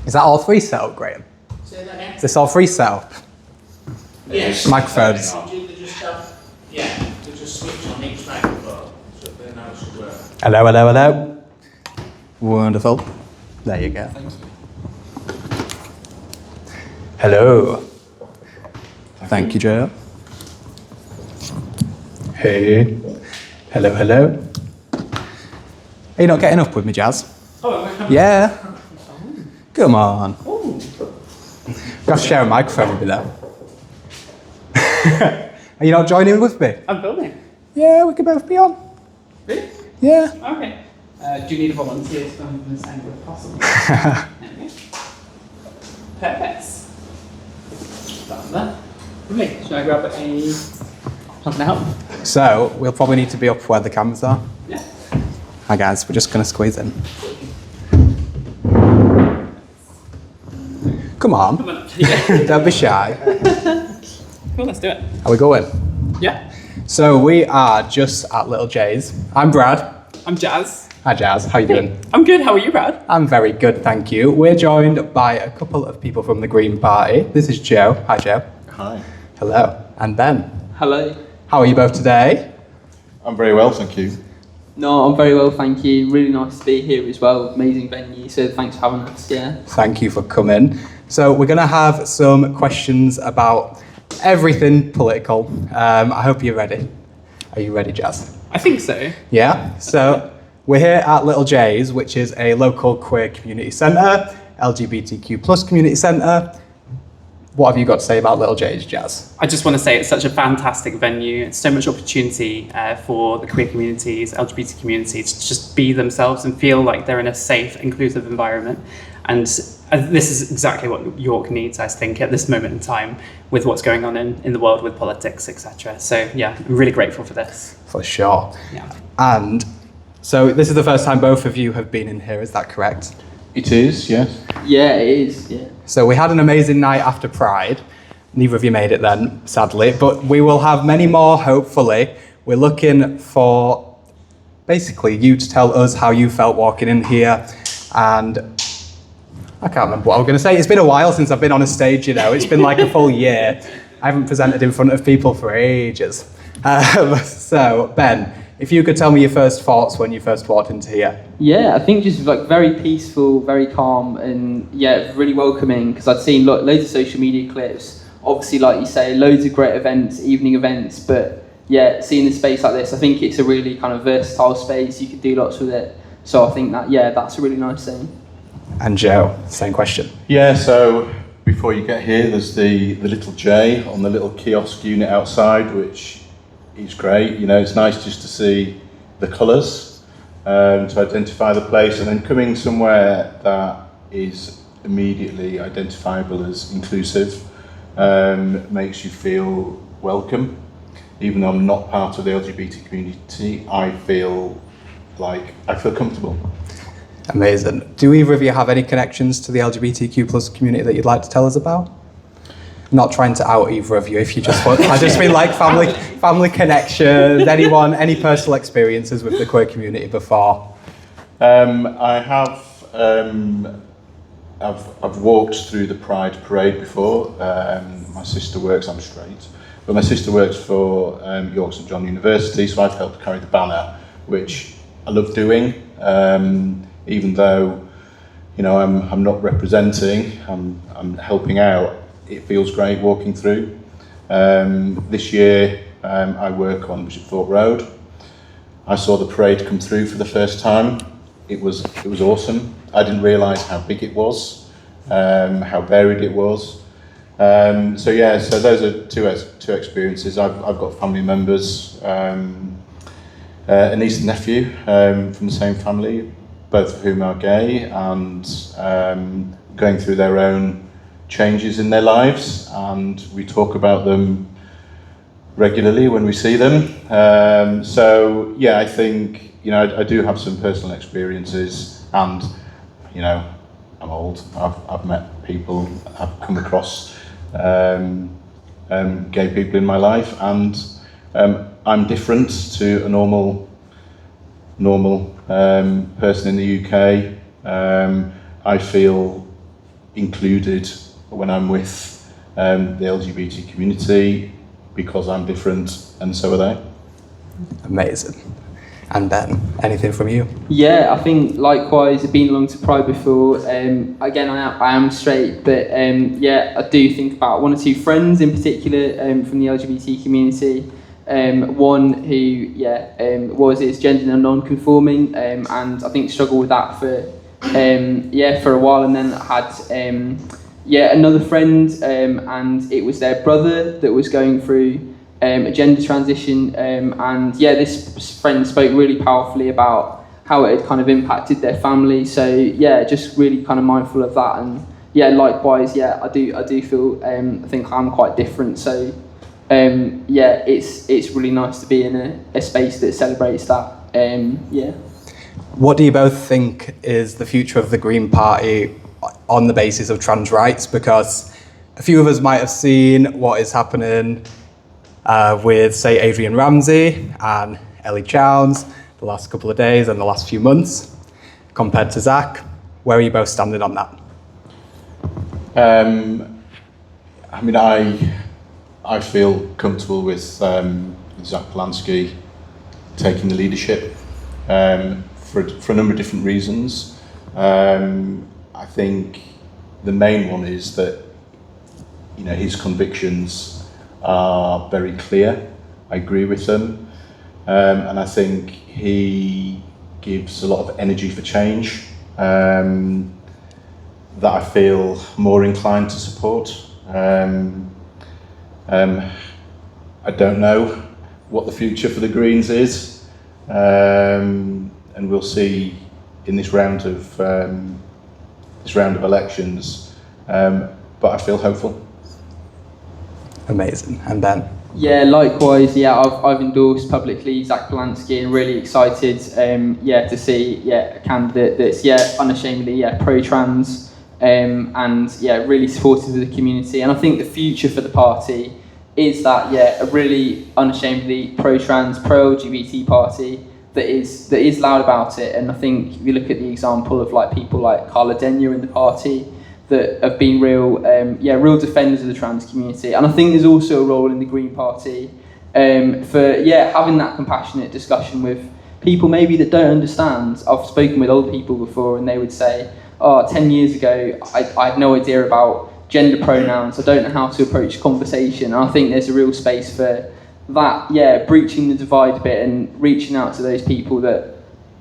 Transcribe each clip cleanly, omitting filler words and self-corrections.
Is that all three set up, Graham? Say that again? Is this all three set up? Yes. Microphones. They just switch on each microphone, so then now it should work. Hello, hello, hello. Wonderful. There you go. Hello. Thank you, Joe. Hey. Hello, hello. Are you not getting up with me, Jazz? Oh, Yeah. Come on. You have to share a microphone with me though. Are you not joining with me? I'm filming. Yeah, we could both be on. Really? Yeah. Okay. Do you need volunteers from this angle if possible? Anyway. Perfect. That's that. Lovely. Should I grab a... How can I help? So, we'll probably need to be up where the cameras are. Yeah. Hi guys, we're just going to squeeze in. Come on. Come on. Yeah. Don't be shy. Cool, let's do it. Are we going? Yeah. So, we are just at Little J's. I'm Brad. I'm Jazz. Hi Jazz, how you doing? I'm good. How are you, Brad? I'm very good, thank you. We're joined by a couple of people from the Green Party. This is Joe. Hi Joe. Hi. Hello. And Ben. Hello. How are you both today? I'm very well, thank you. No, I'm very well, thank you. Really nice to be here as well. Amazing venue, so thanks for having us, yeah. Thank you for coming. So we're going to have some questions about everything political. I hope you're ready. Are you ready, Jazz? I think so. Yeah? So we're here at Little J's, which is a local queer community centre, LGBTQ plus community centre. What have you got to say about Little J's, Jazz? I just want to say it's such a fantastic venue. It's so much opportunity for the queer communities, LGBT communities to just be themselves and feel like they're in a safe, inclusive environment. And this is exactly what York needs, I think, at this moment in time with what's going on in the world with politics, etc. So yeah, I'm really grateful for this. For sure. Yeah. And so this is the first time both of you have been in here, is that correct? It is, yes. Yeah, it is, yeah. So we had an amazing night after Pride. Neither of you made it then, sadly, but we will have many more, hopefully. We're looking for basically you to tell us how you felt walking in here. And I can't remember what I was going to say. It's been a while since I've been on a stage, you know. It's been like a full year. I haven't presented in front of people for ages. So, Ben, if you could tell me your first thoughts when you first walked into here. Yeah, I think just like very peaceful, very calm, and yeah, really welcoming, because I'd seen loads of social media clips. Obviously, like you say, loads of great events, evening events, but yeah, seeing a space like this, I think it's a really kind of versatile space. You could do lots with it. So I think that, yeah, that's a really nice thing. And Joe, same question. Yeah, so before you get here, there's the little J on the little kiosk unit outside, which is great. You know, it's nice just to see the colours, to identify the place, and then coming somewhere that is immediately identifiable as inclusive makes you feel welcome. Even though I'm not part of the LGBT community, I feel comfortable. Amazing. Do either of you have any connections to the LGBTQ plus community that you'd like to tell us about? I'm not trying to out either of you if you just want. I just mean like family connections, anyone, any personal experiences with the queer community before? I have. I've walked through the Pride Parade before. My sister works. I'm straight, but my sister works for York St John University, so I've helped carry the banner, which I love doing. Even though, you know, I'm not representing, I'm helping out. It feels great walking through. This year, I work on Bishop Thorpe Road. I saw the parade come through for the first time. It was awesome. I didn't realise how big it was, how varied it was. So those are two experiences. I've got family members, a niece and nephew from the same family, both of whom are gay and going through their own changes in their lives, and we talk about them regularly when we see them. So yeah, I think, you know, I do have some personal experiences, and you know, I'm old. I've met people, I've come across gay people in my life, and I'm different to a normal person in the UK. I feel included when I'm with the LGBT community because I'm different and so are they. Amazing. And Ben, anything from you? Yeah, I think likewise, I've been along to Pride before. Again, I am straight, but yeah, I do think about one or two friends in particular from the LGBT community. One who, is gender non-conforming, and I think struggled with that for a while, and then had another friend, and it was their brother that was going through a gender transition, and this friend spoke really powerfully about how it had kind of impacted their family. So yeah, just really kind of mindful of that, and likewise, I do feel I think I'm quite different. So it's really nice to be in a space that celebrates that. What do you both think is the future of the Green Party on the basis of trans rights? Because a few of us might have seen what is happening with, say, Adrian Ramsey and Ellie Chowns the last couple of days and the last few months, compared to Zach. Where are you both standing on that? I feel comfortable with Zach Polanski taking the leadership for a number of different reasons. I think the main one is that his convictions are very clear. I agree with them, and I think he gives a lot of energy for change that I feel more inclined to support. I don't know what the future for the Greens is, and we'll see in this round of elections. But I feel hopeful. Amazing. And Ben? Yeah, likewise. I've endorsed publicly Zach Polanski and really excited to see a candidate that's unashamedly pro-trans and really supportive of the community. And I think the future for the party is that a really unashamedly pro-trans, pro-LGBT party that is loud about it. And I think if you look at the example of people like Carla Denyer in the party that have been real defenders of the trans community. And I think there's also a role in the Green Party for having that compassionate discussion with people maybe that don't understand. I've spoken with old people before and they would say, 10 years ago, I had no idea about gender pronouns. I don't know how to approach conversation. And I think there's a real space for that, breaching the divide a bit and reaching out to those people that,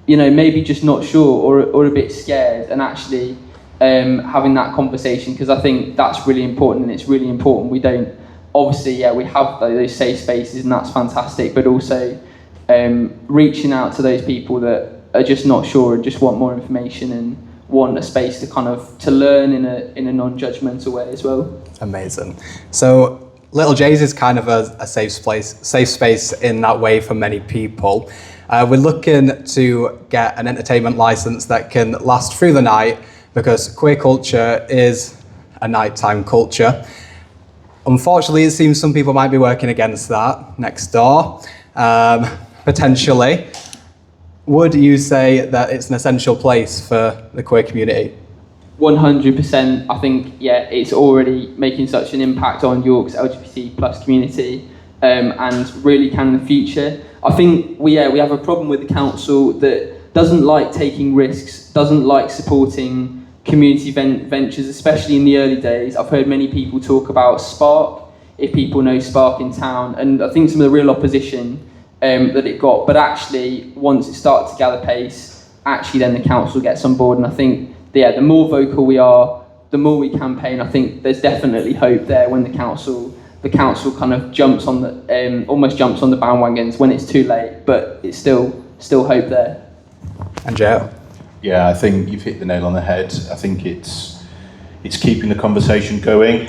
maybe just not sure or a bit scared, and actually having that conversation, because I think that's really important, and it's really important we don't, obviously, we have those safe spaces and that's fantastic, but also reaching out to those people that are just not sure and just want more information and want a space to learn in a non-judgmental way as well. Amazing. So Little J's is kind of a safe space in that way for many people. We're looking to get an entertainment license that can last through the night, because queer culture is a nighttime culture. Unfortunately, it seems some people might be working against that next door, potentially. Would you say that it's an essential place for the queer community? 100%. I think, it's already making such an impact on York's LGBT plus community, and really can in the future. I think we have a problem with the council that doesn't like taking risks, doesn't like supporting community ventures, especially in the early days. I've heard many people talk about Spark, if people know Spark in town, and I think some of the real opposition that it got, but actually once it started to gather pace, actually then the council gets on board, and I think the more vocal we are, the more we campaign. I think there's definitely hope there when the council kind of jumps on almost jumps on the bandwagons when it's too late, but it's still hope there. And Joe? Yeah, I think you've hit the nail on the head. I think it's keeping the conversation going.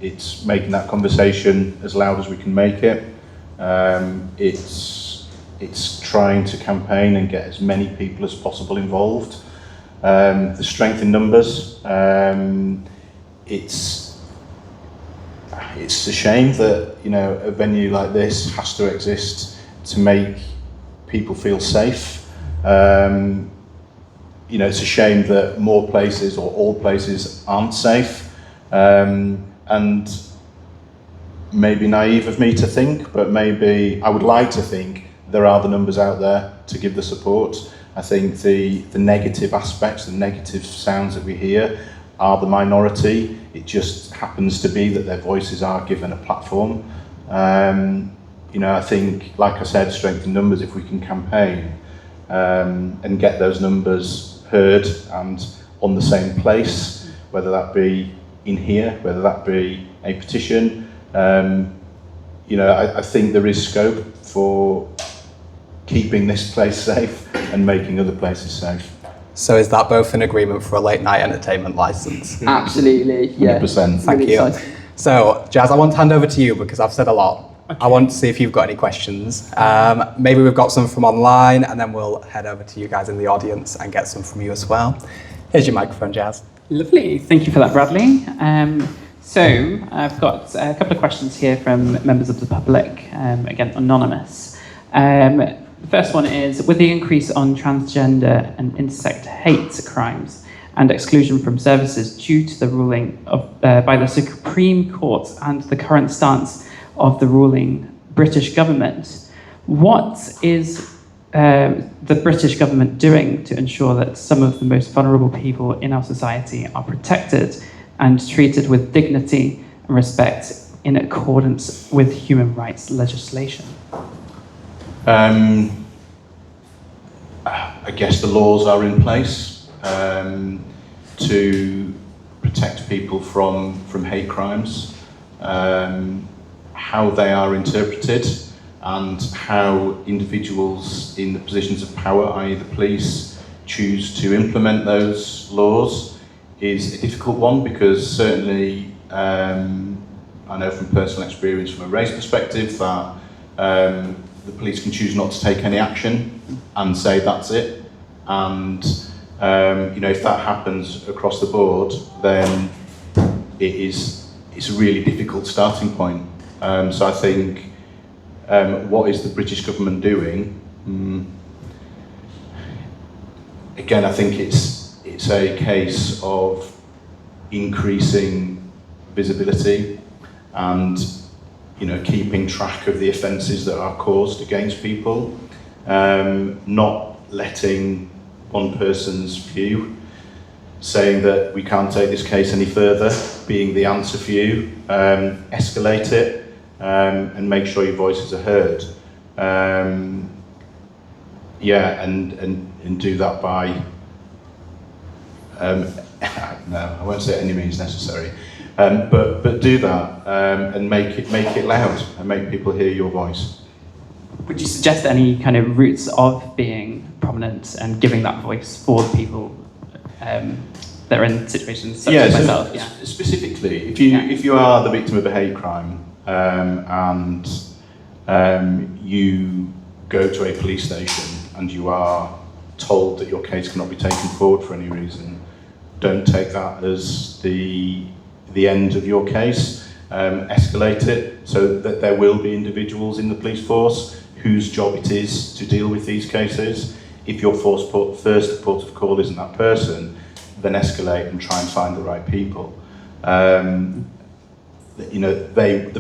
It's making that conversation as loud as we can make it. It's trying to campaign and get as many people as possible involved. The strength in numbers. It's a shame that a venue like this has to exist to make people feel safe. it's a shame that more places or all places aren't safe, and maybe naive of me to think, but maybe I would like to think there are the numbers out there to give the support. I think the negative aspects, the negative sounds that we hear are the minority. It just happens to be that their voices are given a platform. I think, like I said, strength in numbers, if we can campaign and get those numbers heard and on the same place, whether that be in here, whether that be a petition, I think there is scope for keeping this place safe and making other places safe. So is that both an agreement for a late night entertainment license? Absolutely, yeah. 100%. Thank Really you. exciting. So, Jazz, I want to hand over to you because I've said a lot. Okay. I want to see if you've got any questions. Maybe we've got some from online, and then we'll head over to you guys in the audience and get some from you as well. Here's your microphone, Jazz. Lovely. Thank you for that, Bradley. So I've got a couple of questions here from members of the public, again, anonymous. The first one is, with the increase on transgender and intersex hate crimes and exclusion from services due to the ruling by the Supreme Court and the current stance of the ruling British government, what is the British government doing to ensure that some of the most vulnerable people in our society are protected and treated with dignity and respect in accordance with human rights legislation? I guess the laws are in place to protect people from hate crimes. How they are interpreted and how individuals in the positions of power, i.e. the police, choose to implement those laws is a difficult one, because certainly I know from personal experience, from a race perspective, that the police can choose not to take any action and say that's it. And if that happens across the board, then it's a really difficult starting point. So I think what is the British government doing? Again, I think it's a case of increasing visibility and keeping track of the offences that are caused against people, not letting one person's view saying that we can't take this case any further being the answer for you. Escalate it and make sure your voices are heard. And do that by no, I won't say any means necessary, but do that and make it loud and make people hear your voice. Would you suggest any kind of routes of being prominent and giving that voice for the people that are in situations such as myself? Yeah. Specifically, if you are the victim of a hate crime and you go to a police station and you are told that your case cannot be taken forward for any reason, don't take that as the end of your case. Escalate it so that there will be individuals in the police force whose job it is to deal with these cases. If your first port of call isn't that person, then escalate and try and find the right people. The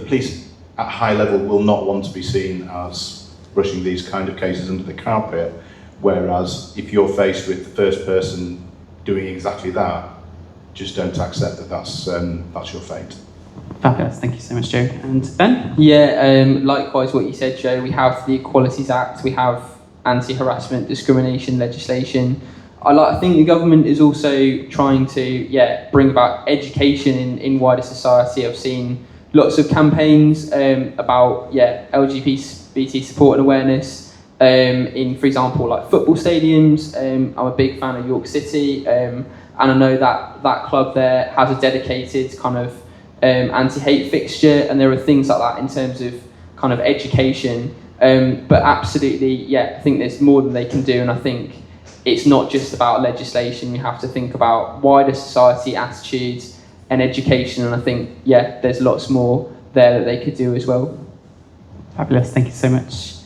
police at high level will not want to be seen as brushing these kind of cases under the carpet, whereas if you're faced with the first person doing exactly that, just don't accept that that's your fate. Fabulous, thank you so much, Joe. And Ben? Yeah, likewise what you said, Joe. We have the Equalities Act, we have anti-harassment discrimination legislation. I think the government is also trying to bring about education in wider society. I've seen lots of campaigns about LGBT support and awareness in, for example, like football stadiums. I'm a big fan of York City, and I know that club there has a dedicated kind of anti-hate fixture, and there are things like that in terms of kind of education. But absolutely, I think there's more than they can do, and I think it's not just about legislation. You have to think about wider society attitudes and education, and I think there's lots more there that they could do as well. Fabulous, thank you so much.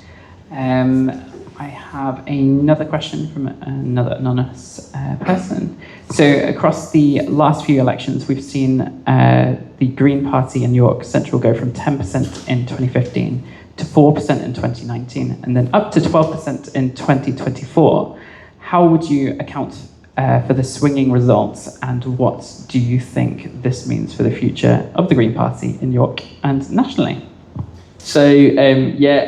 I have another question from another anonymous person. So across the last few elections, we've seen the Green Party in York Central go from 10% in 2015 to 4% in 2019, and then up to 12% in 2024. How would you account for the swinging results, and what do you think this means for the future of the Green Party in York and nationally? So,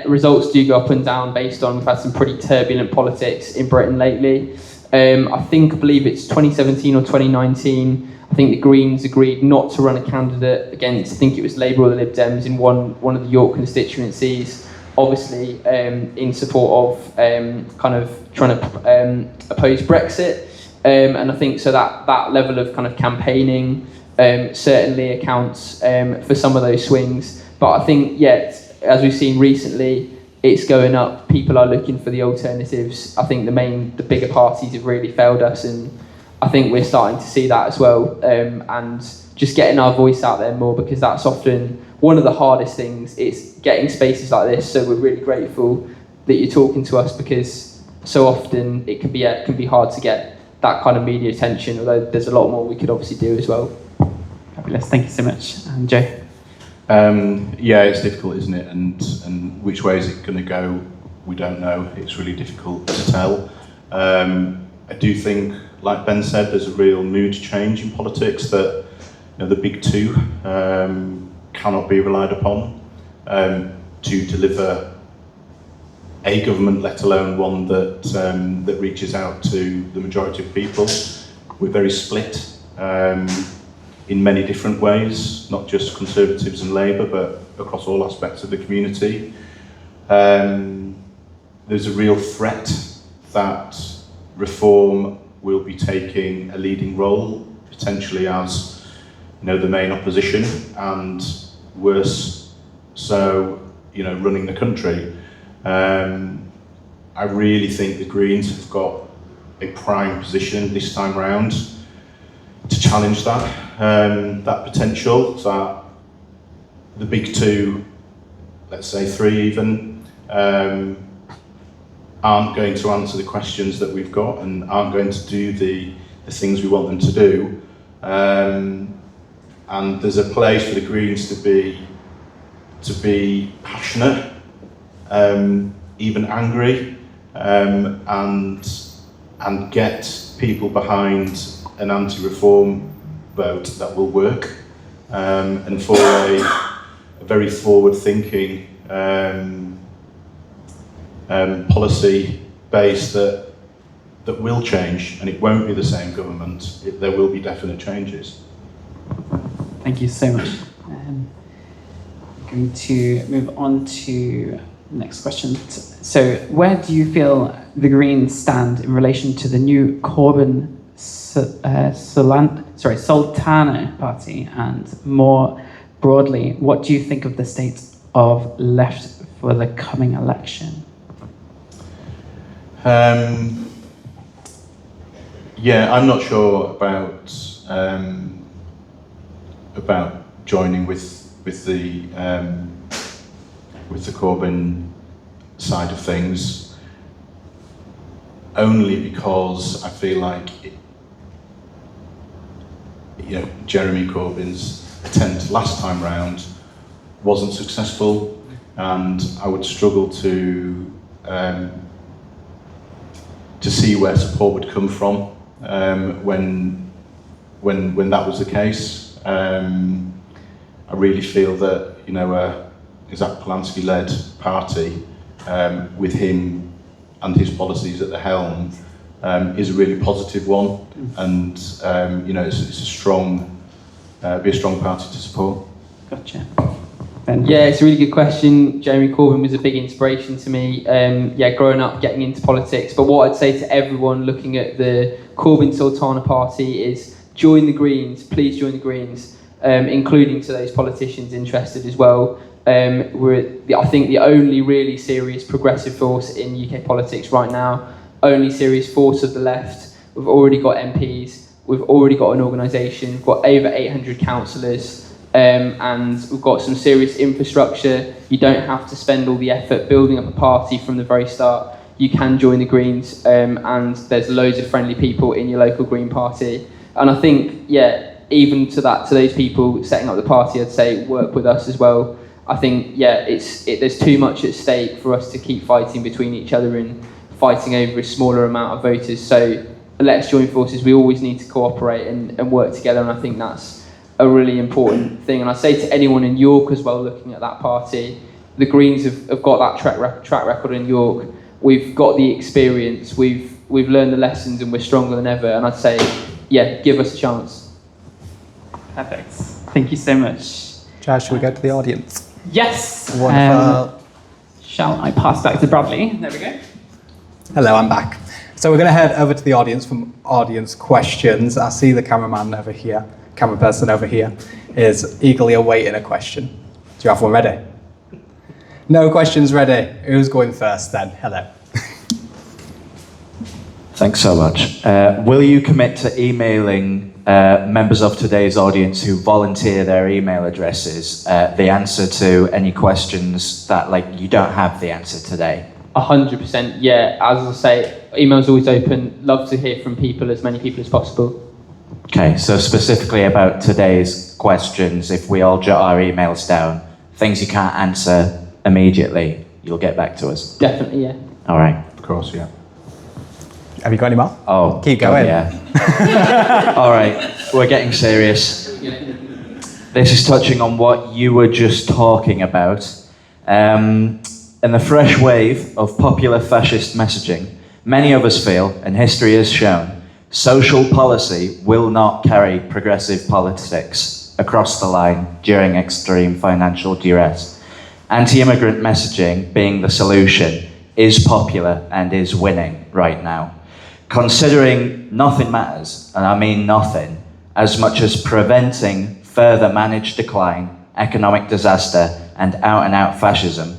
results do go up and down based on, we've had some pretty turbulent politics in Britain lately. I believe it's 2017 or 2019, I think the Greens agreed not to run a candidate against, I think it was Labour or the Lib Dems in one of the York constituencies, obviously in support of kind of trying to oppose Brexit. And I think so that level of kind of campaigning certainly accounts for some of those swings. But I think, as we've seen recently, it's going up. People are looking for the alternatives. I think the bigger parties have really failed us, and I think we're starting to see that as well. And just getting our voice out there more, because that's often one of the hardest things. It's getting spaces like this. So we're really grateful that you're talking to us, because so often it can be hard to get that kind of media attention. Although there's a lot more we could obviously do as well. Fabulous. Thank you so much, Joe. It's difficult, isn't it? And which way is it going to go? We don't know. It's really difficult to tell. I do think, like Ben said, there's a real mood change in politics that the big two cannot be relied upon to deliver a government, let alone one that reaches out to the majority of people. We're very split. In many different ways, not just Conservatives and Labour, but across all aspects of the community. There's a real threat that Reform will be taking a leading role, potentially as the main opposition, and worse so, running the country. I really think the Greens have got a prime position this time round to challenge that potential, so that the big two, let's say three even, aren't going to answer the questions that we've got and aren't going to do the things we want them to do. And there's a place for the Greens to be passionate, even angry, and get people behind an anti-reform vote that will work, and for a very forward-thinking policy base that will change, and it won't be the same government. There will be definite changes. Thank you so much. I'm going to move on to the next question. So, where do you feel the Greens stand in relation to the new Corbyn Sultana Party, and more broadly, what do you think of the state of left for the coming election? I'm not sure about joining with the Corbyn side of things, only because I feel like Jeremy Corbyn's attempt last time round wasn't successful, and I would struggle to see where support would come from when that was the case. I really feel that a Zach Polanski-led party with him and his policies at the helm is a really positive one, and it's a strong, be a strong party to support. Gotcha. Yeah, it's a really good question. Jeremy Corbyn was a big inspiration to me. Growing up, getting into politics. But what I'd say to everyone looking at the Corbyn Sultana Party is join the Greens. Please join the Greens, including to those politicians interested as well. We're, I think, the only really serious progressive force in UK politics right now. Only serious force of the left. We've already got MPs. We've already got an organisation. We've got over 800 councillors. And we've got some serious infrastructure. You don't have to spend all the effort building up a party from the very start. you can join the Greens, and there's loads of friendly people in your local Green Party. And I think, even to those people setting up the party, I'd say work with us as well. I think, there's too much at stake for us to keep fighting between each other and fighting over a smaller amount of voters. So let's join forces. We always need to cooperate and work together, and I think that's a really important thing. And I say to anyone in York as well, looking at that party, the Greens have got that track record in York. We've got the experience, we've learned the lessons, and we're stronger than ever. And I'd say, give us a chance. Perfect. Thank you so much. Jazz, should we go to the audience? Yes. Wonderful. Shall I pass back to Bradley? There we go. Hello, I'm back. So we're going to head over to the audience for audience questions. I see the cameraman over here, camera person over here, is eagerly awaiting a question. Do you have one ready? No questions ready. Who's going first then? Hello. Thanks so much. Will you commit to emailing members of today's audience who volunteer their email addresses the answer to any questions that you don't have the answer today? 100%, yeah. As I say, email's always open. Love to hear from people, as many people as possible. Okay, so specifically about today's questions, if we all jot our emails down, things you can't answer immediately, you'll get back to us. Definitely, yeah. All right. Of course, yeah. Have you got any more? Oh, keep going. Yeah. All right, we're getting serious. This is touching on what you were just talking about. In the fresh wave of popular fascist messaging, many of us feel, and history has shown, social policy will not carry progressive politics across the line during extreme financial duress. Anti-immigrant messaging, being the solution, is popular and is winning right now. Considering nothing matters, and I mean nothing, as much as preventing further managed decline, economic disaster, and out-and-out fascism,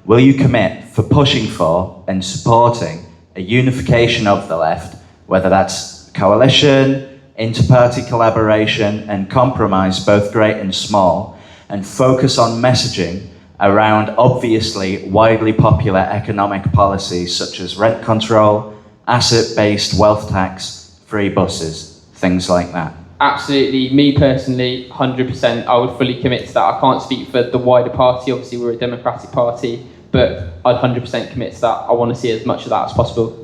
will you commit for pushing for and supporting a unification of the left, whether that's coalition, inter-party collaboration, and compromise, both great and small, and focus on messaging around obviously widely popular economic policies such as rent control, asset-based wealth tax, free buses, things like that? Absolutely. Me personally, 100%, I would fully commit to that. I can't speak for the wider party. Obviously, we're a democratic party, but I'd 100% commit to that. I want to see as much of that as possible.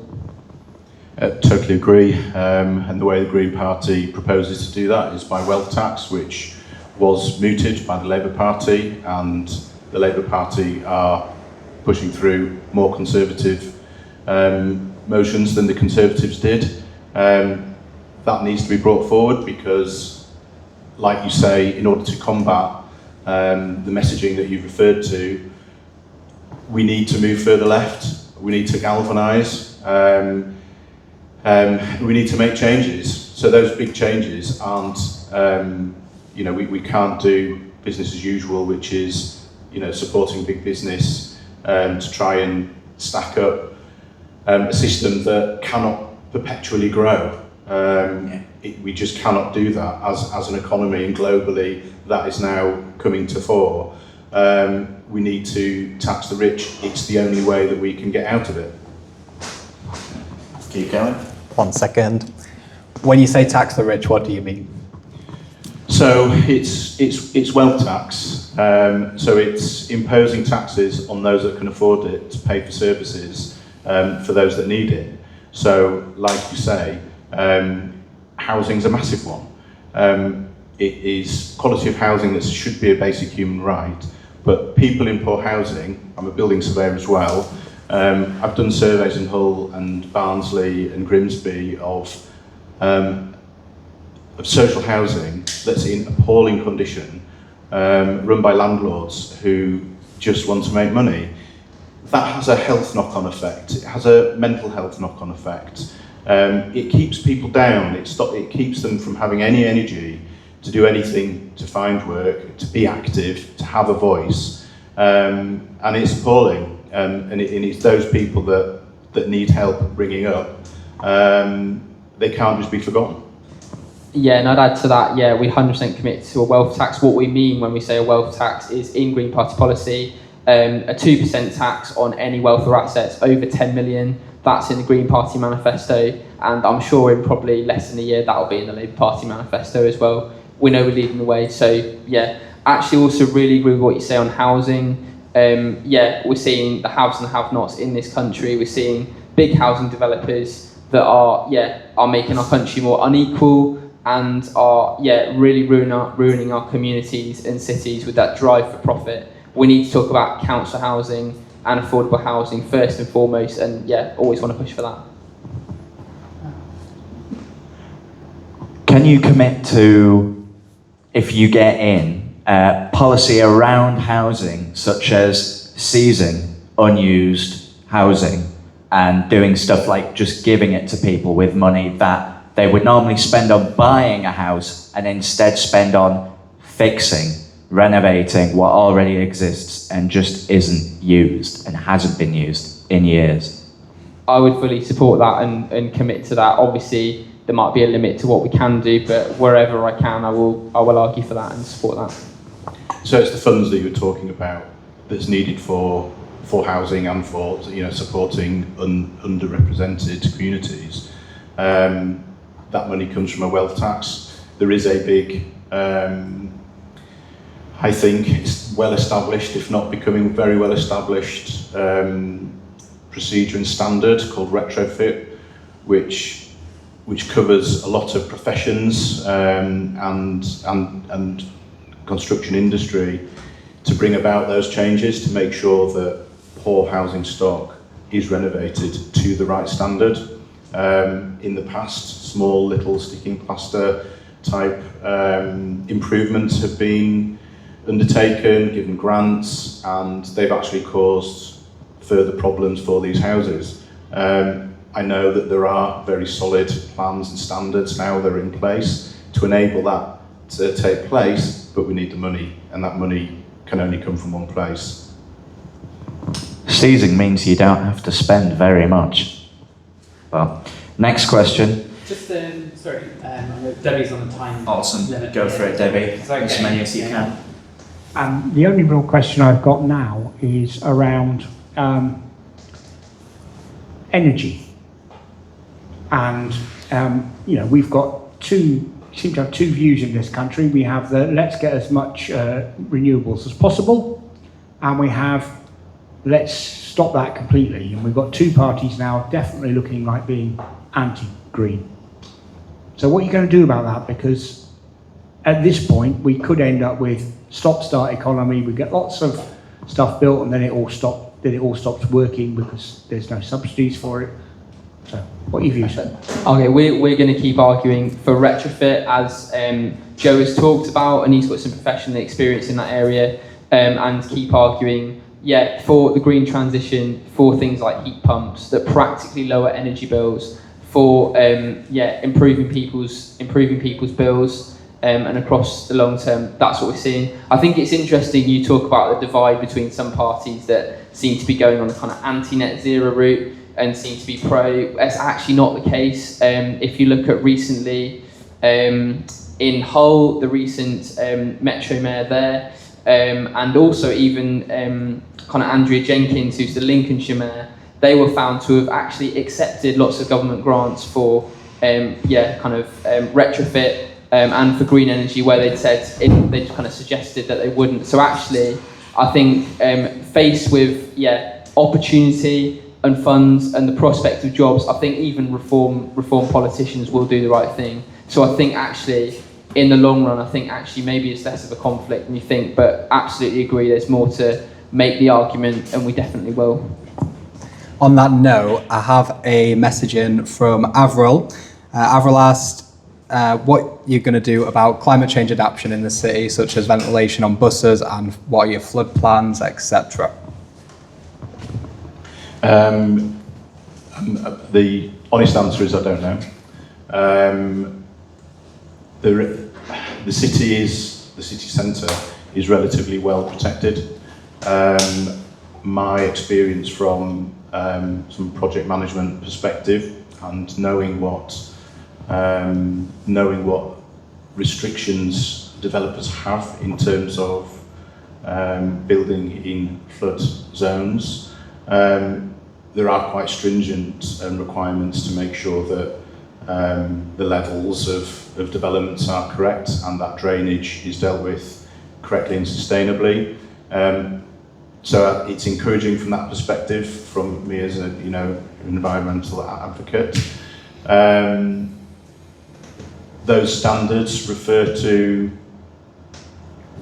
Totally agree. And the way the Green Party proposes to do that is by wealth tax, which was mooted by the Labour Party, and the Labour Party are pushing through more conservative motions than the Conservatives did. That needs to be brought forward because, like you say, in order to combat the messaging that you've referred to, we need to move further left, we need to galvanise, we need to make changes. So those big changes aren't, we can't do business as usual, which is, supporting big business to try and stack up a system that cannot perpetually grow. We just cannot do that as an economy, and globally that is now coming to fore. We need to tax the rich. It's the only way that we can get out of it. Keep going. 1 second. When you say tax the rich, what do you mean? So it's wealth tax. So it's imposing taxes on those that can afford it to pay for services for those that need it. So, like you say, housing's a massive one. It is quality of housing that should be a basic human right, but people in poor housing, I'm a building surveyor as well, I've done surveys in Hull and Barnsley and Grimsby of social housing that's in appalling condition, run by landlords who just want to make money. That has a health knock-on effect. It has a mental health knock-on effect. It keeps people down. It keeps them from having any energy to do anything, to find work, to be active, to have a voice. And it's appalling. And it's those people that need help bringing up. They can't just be forgotten. Yeah, and I'd add to that, we 100% commit to a wealth tax. What we mean when we say a wealth tax is in Green Party policy, a 2% tax on any wealth or assets over 10 million. That's in the Green Party manifesto, and I'm sure in probably less than a year that'll be in the Labour Party manifesto as well. We know we're leading the way, so yeah. Actually also really agree with what you say on housing. We're seeing the haves and have-nots in this country. We're seeing big housing developers that are making our country more unequal and are really ruining our communities and cities with that drive for profit. We need to talk about council housing and affordable housing first and foremost, and always want to push for that. Can you commit to, if you get in, policy around housing, such as seizing unused housing and doing stuff like just giving it to people with money that they would normally spend on buying a house and instead spend on fixing, renovating what already exists and just isn't used and hasn't been used in years? I would fully support that and commit to that. Obviously, there might be a limit to what we can do, but wherever I can, I will argue for that and support that. So it's the funds that you were talking about that's needed for housing and for supporting underrepresented communities. That money comes from a wealth tax. There is a big, I think it's well established, if not becoming very well established, procedure and standard called retrofit, which covers a lot of professions and construction industry to bring about those changes, to make sure that poor housing stock is renovated to the right standard. In the past, small little sticking plaster type improvements have been undertaken, given grants, and they've actually caused further problems for these houses. I know that there are very solid plans and standards now that are in place to enable that to take place, but we need the money, and that money can only come from one place. Seizing means you don't have to spend very much. Well, next question. Just, sorry, Debbie's on the time Awesome. limit. Go for it, Debbie. Okay. As many as you can. The only real question I've got now is around energy. And, we've got seem to have two views in this country. We have the let's get as much renewables as possible, and we have let's stop that completely. And we've got two parties now definitely looking like being anti-green. So what are you going to do about that? Because at this point, we could end up with stop-start economy. We get lots of stuff built, and then it all stops working because there's no subsidies for it. So, what are your views? Okay, we're going to keep arguing for retrofit, as Joe has talked about, and he's got some professional experience in that area, and keep arguing, for the green transition, for things like heat pumps that practically lower energy bills, for improving people's bills, and across the long term, that's what we're seeing. I think it's interesting you talk about the divide between some parties that seem to be going on the kind of anti-net zero route and seem to be pro. That's actually not the case. If you look at recently in Hull, the recent Metro Mayor there, and also even kind of Andrea Jenkins, who's the Lincolnshire Mayor, they were found to have actually accepted lots of government grants for retrofit and for green energy, where they'd said they'd kind of suggested that they wouldn't. So actually, I think faced with opportunity and funds and the prospect of jobs, I think even reform politicians will do the right thing. So I think actually, in the long run, I think actually maybe it's less of a conflict than you think, but absolutely agree there's more to make the argument, and we definitely will. On that note, I have a message in from Avril. Avril asked what you're going to do about climate change adaptation in the city, such as ventilation on buses, and what are your flood plans, etc. The honest answer is I don't know. The city centre is relatively well protected. My experience from some project management perspective, and knowing what restrictions developers have in terms of building in flood zones. There are quite stringent requirements to make sure that the levels of developments are correct and that drainage is dealt with correctly and sustainably. So it's encouraging from that perspective, from me as an environmental advocate. Those standards refer to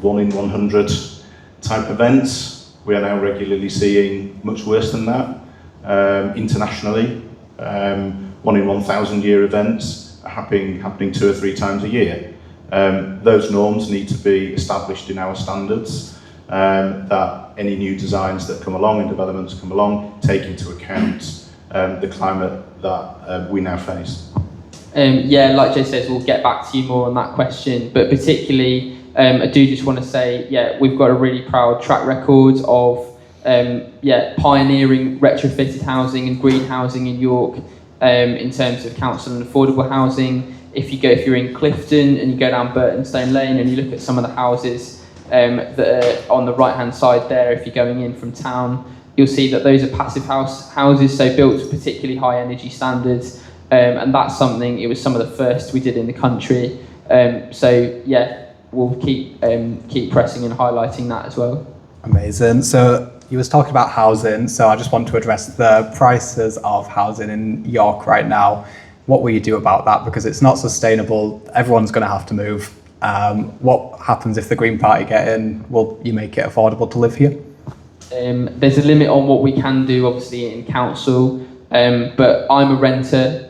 1 in 100 type events. We are now regularly seeing much worse than that. Internationally, 1 in 1,000 year events are happening 2 or 3 times a year. Those norms need to be established in our standards, that any new designs that come along and developments come along take into account the climate that we now face. Yeah, like Joe says, we'll get back to you more on that question, but particularly I do just want to say, yeah, we've got a really proud track record of pioneering retrofitted housing and green housing in York in terms of council and affordable housing. If you're in Clifton and you go down Burtonstone Lane and you look at some of the houses that are on the right hand side there, if you're going in from town, you'll see that those are passive houses, so built to particularly high energy standards, and that's something, it was some of the first we did in the country. So yeah, we'll keep pressing and highlighting that as well. Amazing. So you was talking about housing, so I just want to address the prices of housing in York right now. What will you do about that? Because it's not sustainable. Everyone's going to have to move. What happens if the Green Party get in? Will you make it affordable to live here? There's a limit on what we can do, obviously, in council. But I'm a renter.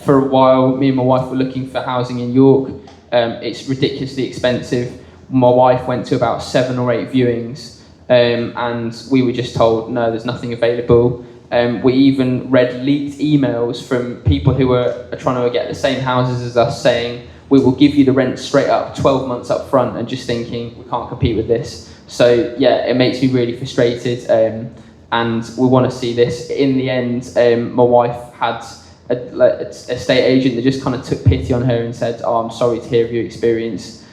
For a while, me and my wife were looking for housing in York. It's ridiculously expensive. My wife went to about 7 or 8 viewings, and we were just told, no, there's nothing available. We even read leaked emails from people who are trying to get the same houses as us saying, we will give you the rent straight up, 12 months up front, and just thinking, we can't compete with this. So yeah, it makes me really frustrated, and we want to see this. In the end, my wife had a estate agent that just kind of took pity on her and said, oh, I'm sorry to hear of your experience,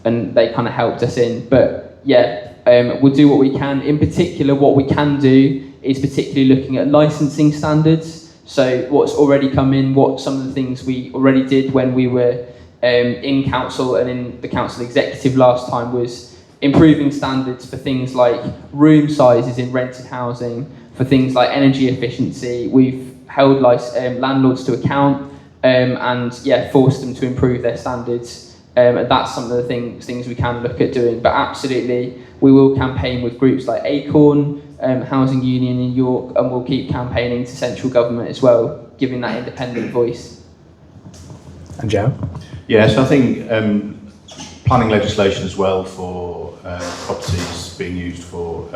and they kind of helped us in. But yeah, we'll do what we can. In particular, what we can do is particularly looking at licensing standards. So what's already come in, what some of the things we already did when we were in council and in the council executive last time was improving standards for things like room sizes in rented housing, for things like energy efficiency. We've held landlords to account and forced them to improve their standards. And that's some of the things we can look at doing. But absolutely, we will campaign with groups like Acorn, Housing Union in York, and we'll keep campaigning to central government as well, giving that independent voice. And Joe? Yeah, so I think planning legislation as well for properties being used for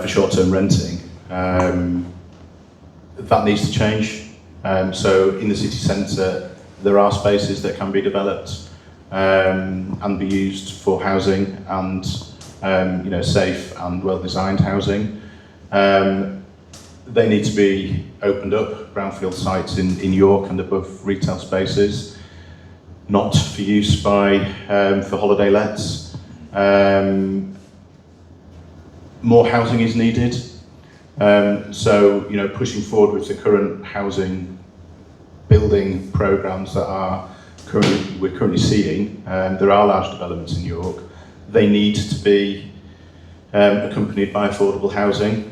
short-term renting, that needs to change. So in the city centre, there are spaces that can be developed and be used for housing and safe and well-designed housing. They need to be opened up, brownfield sites in York and above retail spaces, not for use for holiday lets. More housing is needed. So pushing forward with the current housing building programmes that we're currently seeing, there are large developments in York. They need to be accompanied by affordable housing.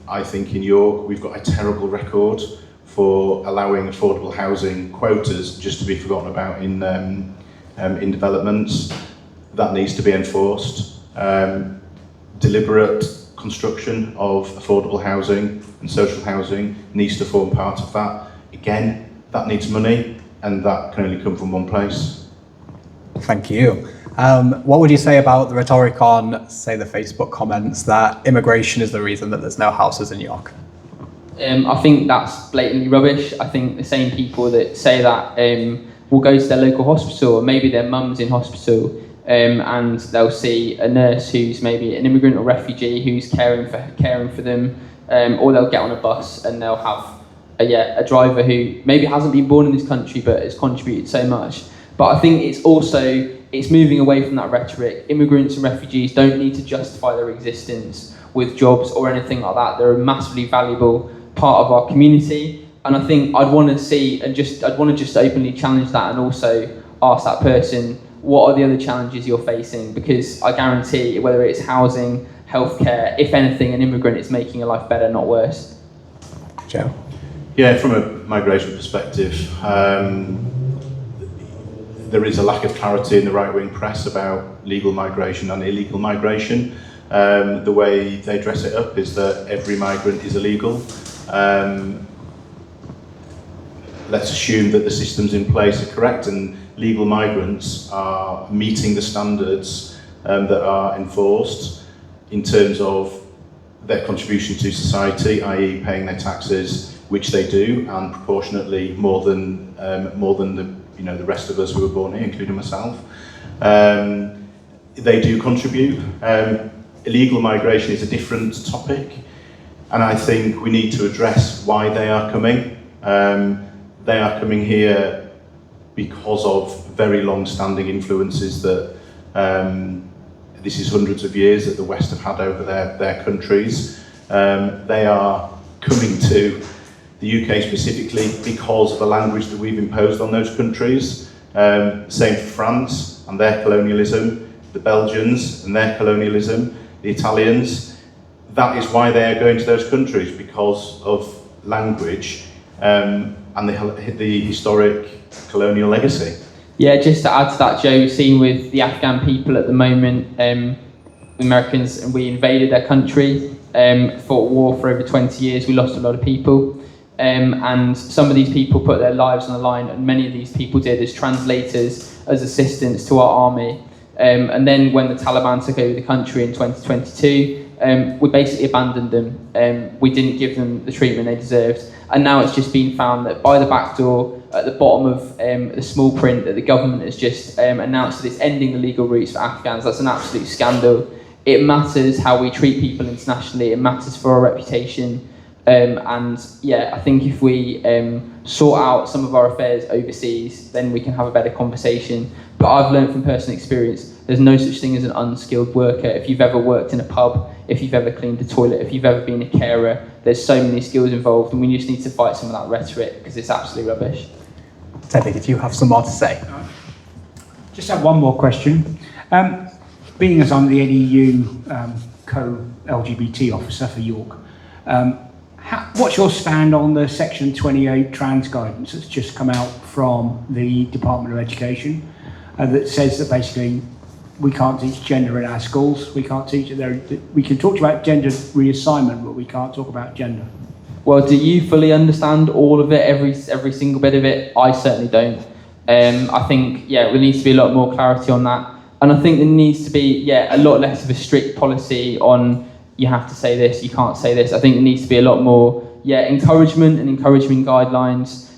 I think in York we've got a terrible record for allowing affordable housing quotas just to be forgotten about in developments. That needs to be enforced. Deliberate construction of affordable housing and social housing needs to form part of that. Again, that needs money, and that can only come from one place. Thank you. What would you say about the rhetoric on, say, the Facebook comments that immigration is the reason that there's no houses in York? I think that's blatantly rubbish. I think the same people that say that will go to their local hospital, or maybe their mum's in hospital, and they'll see a nurse who's maybe an immigrant or refugee who's caring for them, or they'll get on a bus and they'll have a driver who maybe hasn't been born in this country but has contributed so much. But I think it's also it's moving away from that rhetoric. Immigrants and refugees don't need to justify their existence with jobs or anything like that. They're a massively valuable part of our community, and I think I'd want to just openly challenge that, and also ask that person, what are the other challenges you're facing? Because I guarantee, whether it's housing, healthcare, if anything, an immigrant is making your life better, not worse. Joe? Yeah, from a migration perspective, there is a lack of clarity in the right-wing press about legal migration and illegal migration. The way they dress it up is that every migrant is illegal. Let's assume that the systems in place are correct and legal migrants are meeting the standards that are enforced in terms of their contribution to society, i.e. paying their taxes, which they do, and proportionately more than the rest of us who were born here, including myself. They do contribute. Illegal migration is a different topic, and I think we need to address why they are coming. They are coming here because of very long-standing influences that this is hundreds of years that the West have had over their countries. They are coming to the UK specifically because of the language that we've imposed on those countries. Same for France and their colonialism, the Belgians and their colonialism, the Italians. That is why they are going to those countries, because of language and the historic colonial legacy. Yeah, just to add to that, Joe, we've seen with the Afghan people at the moment, Americans, and we invaded their country, fought war for over 20 years, we lost a lot of people, and some of these people put their lives on the line, and many of these people did as translators, as assistants to our army. And then when the Taliban took over the country in 2022, we basically abandoned them. We didn't give them the treatment they deserved. And now it's just been found that by the back door, at the bottom of the small print, that the government has just announced that it's ending the legal routes for Afghans. That's an absolute scandal. It matters how we treat people internationally. It matters for our reputation. And yeah, I think if we sort out some of our affairs overseas, then we can have a better conversation. But I've learned from personal experience, there's no such thing as an unskilled worker. If you've ever worked in a pub, if you've ever cleaned a toilet, if you've ever been a carer, there's so many skills involved, and we just need to fight some of that rhetoric, because it's absolutely rubbish. Teddy, did you have some more to say? Just have one more question. Being as I'm the NEU co-LGBT officer for York, what's your stand on the Section 28 trans guidance that's just come out from the Department of Education that says that basically we can't teach gender in our schools, we can't teach it, we can talk about gender reassignment, but we can't talk about gender? Well, do you fully understand all of it, every single bit of it? I certainly don't. I think, there needs to be a lot more clarity on that. And I think there needs to be, a lot less of a strict policy on you have to say this, you can't say this. I think there needs to be a lot more, encouragement and encouragement guidelines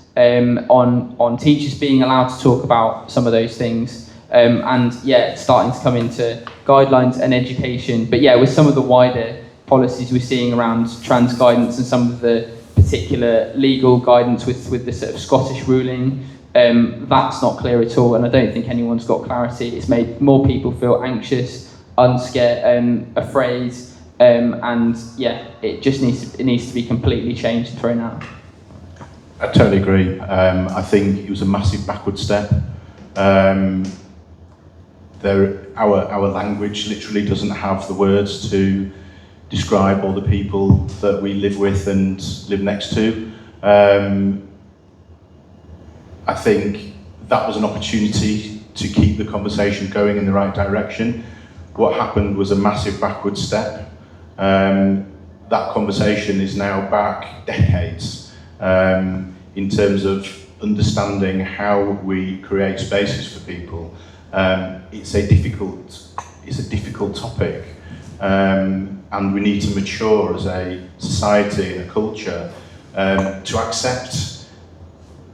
on teachers being allowed to talk about some of those things. Starting to come into guidelines and education. But with some of the wider policies we're seeing around trans guidance and some of the particular legal guidance with the sort of Scottish ruling, that's not clear at all, and I don't think anyone's got clarity. It's made more people feel anxious, unscared, afraid, it just needs to be completely changed and thrown out. I totally agree. I think it was a massive backward step. Our language literally doesn't have the words to describe all the people that we live with and live next to. I think that was an opportunity to keep the conversation going in the right direction. What happened was a massive backward step. That conversation is now back decades in terms of understanding how we create spaces for people. It's a difficult topic, and we need to mature as a society and a culture to accept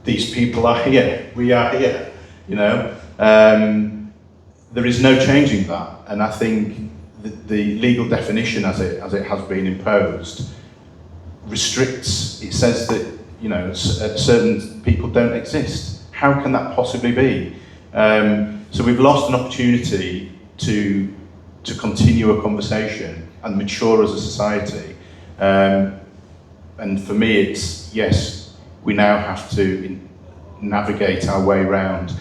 these people are here, we are here, there is no changing that, and I think the legal definition as it has been imposed restricts. It says that certain people don't exist. How can that possibly be? So we've lost an opportunity to continue a conversation and mature as a society. And for me, it's, yes, we now have to navigate our way around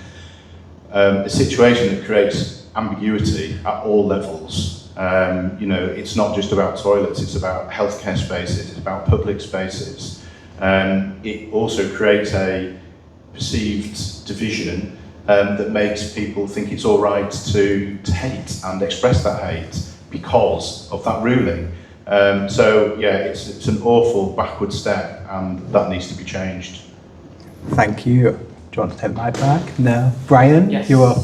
a situation that creates ambiguity at all levels. It's not just about toilets, it's about healthcare spaces, it's about public spaces. It also creates a perceived division that makes people think it's all right to hate and express that hate because of that ruling. It's an awful backward step, and that needs to be changed. Thank you. Do you want to take my back? No. Brian, Yes. you're up.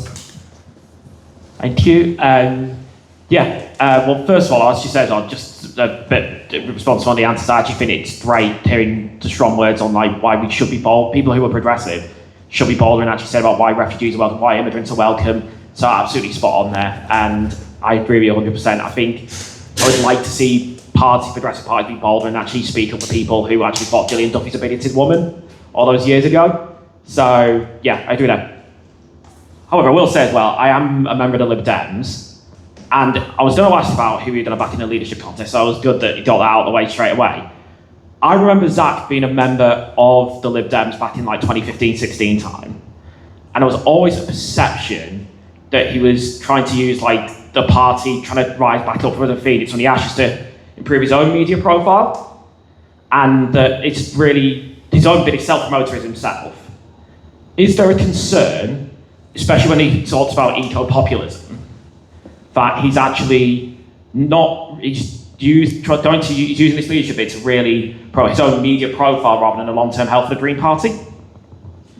Thank you. Well, first of all, as you said, I'll just a bit response to one of the answers. I actually think it's great hearing the strong words on like why we should be bold. People who are progressive should be bolder and actually said about why refugees are welcome, why immigrants are welcome. So absolutely spot on there, and I agree with you 100%. I think I would like to see progressive parties be bolder and actually speak up for people who actually fought Gillian Duffy's a bigoted woman all those years ago. So yeah, I agree there. However, I will say as well, I am a member of the Lib Dems, and I was going to ask about who you're going to back in the leadership contest, so it was good that you got that out of the way straight away. I remember Zach being a member of the Lib Dems back in like 2015-16 time, and there was always a perception that he was trying to use like the party, trying to rise back up from the Phoenix from the ashes to improve his own media profile, and that it's really his own bit of self-promoter is himself. Is there a concern, especially when he talks about eco-populism, that he's actually not, he's using this leadership bit to really promote his own media profile rather than the long-term health of the Green Party?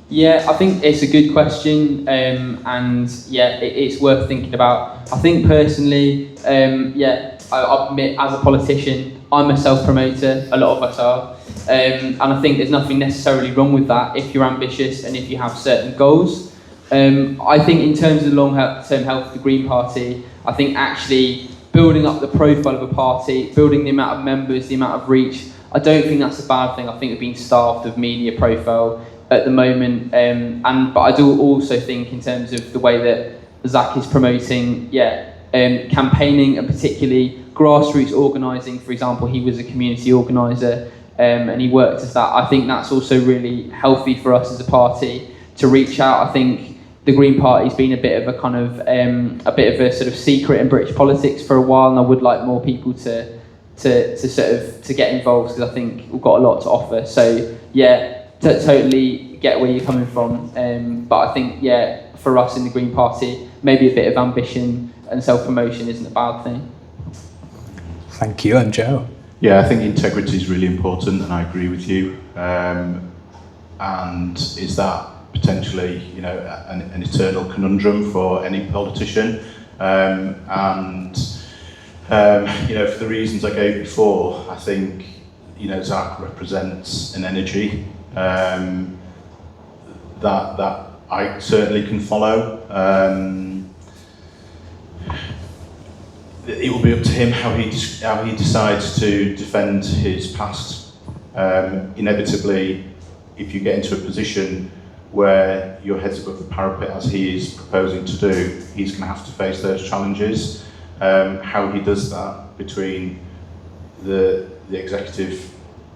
Yeah, I think it's a good question, it's worth thinking about. I think personally, I admit as a politician, I'm a self-promoter, a lot of us are, and I think there's nothing necessarily wrong with that if you're ambitious and if you have certain goals. I think in terms of the long-term health of the Green Party, I think actually building up the profile of a party, building the amount of members, the amount of reach, I don't think that's a bad thing. I think we're being starved of media profile at the moment, but I do also think in terms of the way that Zach is promoting, campaigning and particularly grassroots organising. For example, he was a community organiser and he worked as that. I think that's also really healthy for us as a party to reach out. I think the Green Party's been a bit of a kind of a sort of secret in British politics for a while, and I would like more people to get involved because I think we've got a lot to offer. So totally get where you're coming from, but I think for us in the Green Party, maybe a bit of ambition and self-promotion isn't a bad thing. Thank you, and Joe. Yeah, I think integrity is really important, and I agree with you. And is that potentially, an eternal conundrum for any politician? For the reasons I gave before, I think, Zach represents an energy that I certainly can follow. It will be up to him how he decides to defend his past. Inevitably, if you get into a position where your head's above the parapet, as he is proposing to do, he's going to have to face those challenges. How he does that between the executive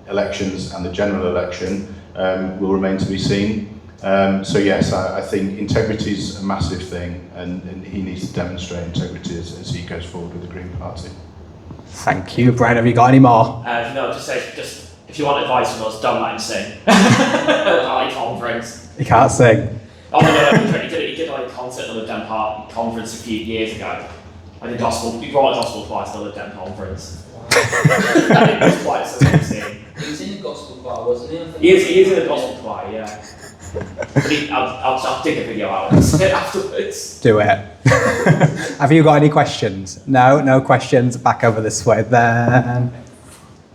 elections and the general election will remain to be seen. Yes, I think integrity is a massive thing, and he needs to demonstrate integrity as he goes forward with the Green Party. Thank you. Brian, have you got any more? No, just if you want advice from us, don't let him sing. At a conference. You can't sing. Oh no, he did like a concert at the Lib Dem Party conference a few years ago. Like he brought a gospel choir to the Lib Dem conference. And it was quite something. He was in the gospel choir, wasn't he? He is in the gospel choir, yeah. But I'll dig a video out afterwards. Do it. Have you got any questions? No questions. Back over this way then.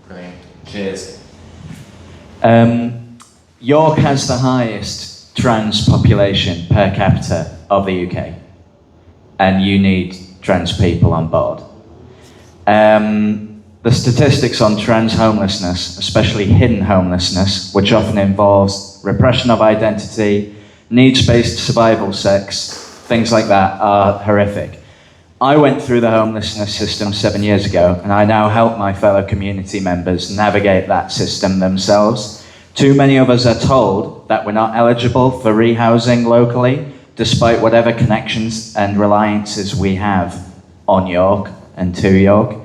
Brilliant. Cheers. York has the highest trans population per capita of the UK, and you need trans people on board. The statistics on trans homelessness, especially hidden homelessness, which often involves repression of identity, needs-based survival sex, things like that are horrific. I went through the homelessness system 7 years ago, and I now help my fellow community members navigate that system themselves. Too many of us are told that we're not eligible for rehousing locally, despite whatever connections and reliances we have on York and to York.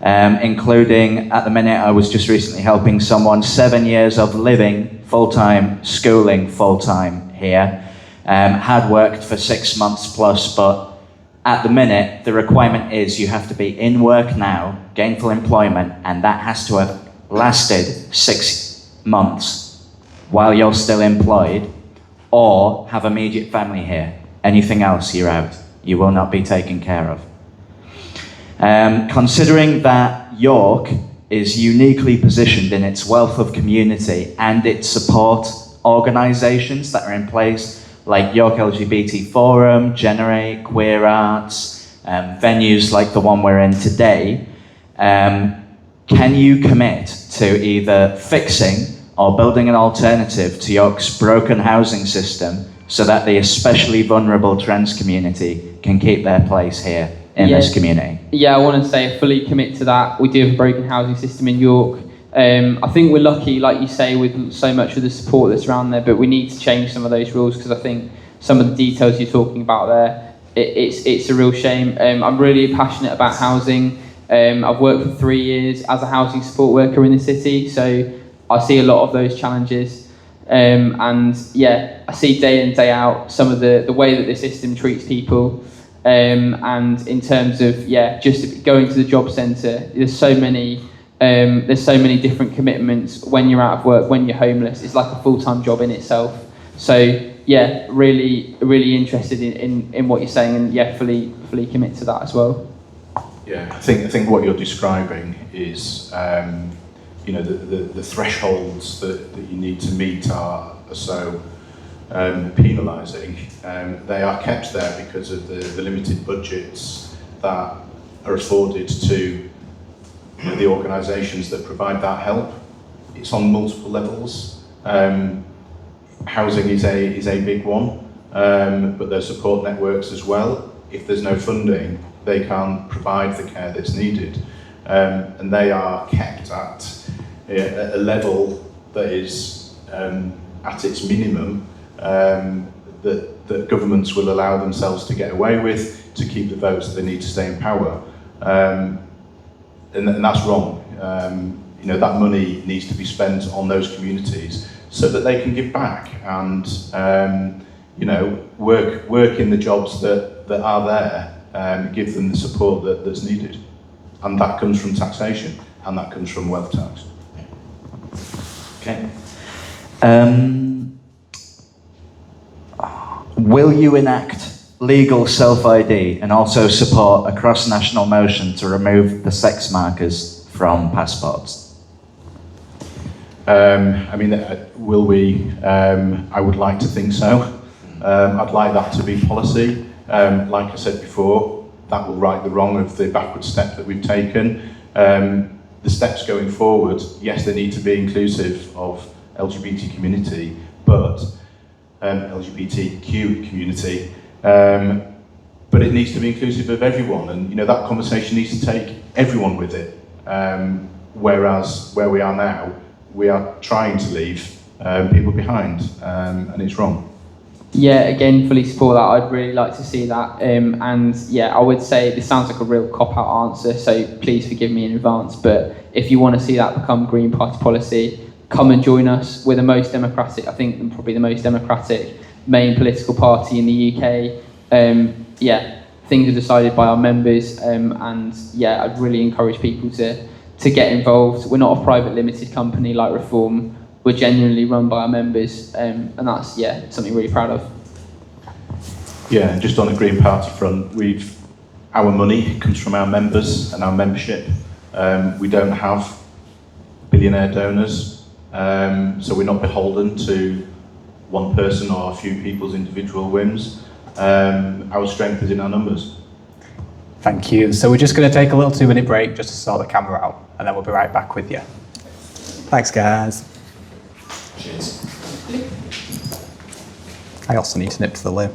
Including, at the minute, I was just recently helping someone 7 years of living full-time, schooling full-time here. Had worked for 6 months plus, but at the minute, the requirement is you have to be in work now, gainful employment, and that has to have lasted 6 months while you're still employed, or have immediate family here. Anything else, you're out. You will not be taken care of. Considering that York is uniquely positioned in its wealth of community and its support organisations that are in place, like York LGBT Forum, Generate, Queer Arts, venues like the one we're in today, can you commit to either fixing or building an alternative to York's broken housing system so that the especially vulnerable trans community can keep their place here in this community? Yeah, I want to say I fully commit to that. We do have a broken housing system in York. I think we're lucky, like you say, with so much of the support that's around there, but we need to change some of those rules because I think some of the details you're talking about there, it's a real shame. I'm really passionate about housing. I've worked for 3 years as a housing support worker in the city, so I see a lot of those challenges. And yeah, I see day in, day out some of the way that the system treats people. And in terms of, just going to the job centre, there's so many different commitments when you're out of work, when you're homeless. It's like a full-time job in itself. So yeah, really interested in what you're saying, and fully commit to that as well. Yeah, I think what you're describing is, the thresholds that you need to meet are so penalising. They are kept there because of the limited budgets that are afforded to the organisations that provide that help. It's on multiple levels. Housing is a big one, but there's support networks as well. If there's no funding, they can't provide the care that's needed, and they are kept at a level that is at its minimum that governments will allow themselves to get away with to keep the votes that they need to stay in power, and that's wrong. That money needs to be spent on those communities so that they can give back and work in the jobs that are there, give them the support that's needed, and that comes from taxation and that comes from wealth tax. Okay. Will you enact legal self-ID and also support a cross-national motion to remove the sex markers from passports? Will we? I would like to think so. I'd like that to be policy. Like I said before, that will right the wrong of the backward step that we've taken. The steps going forward, yes, they need to be inclusive of LGBT community, but LGBTQ community, but it needs to be inclusive of everyone, and that conversation needs to take everyone with it. Whereas where we are now, we are trying to leave people behind, and it's wrong. Yeah, again, fully support that. I'd really like to see that. And yeah, I would say this sounds like a real cop-out answer, so please forgive me in advance. But if you want to see that become Green Party policy, come and join us. We're the most democratic, I think, probably the most democratic main political party in the UK. Things are decided by our members, and yeah, I'd really encourage people to get involved. We're not a private limited company like Reform. We're genuinely run by our members, and that's something we're really proud of. Yeah, and just on the Green Party front, our money comes from our members and our membership. We don't have billionaire donors, so we're not beholden to one person or a few people's individual whims. Our strength is in our numbers. Thank you. So we're just going to take a little 2-minute break just to sort the camera out, and then we'll be right back with you. Thanks, guys. Cheers. I also need to nip to the loo.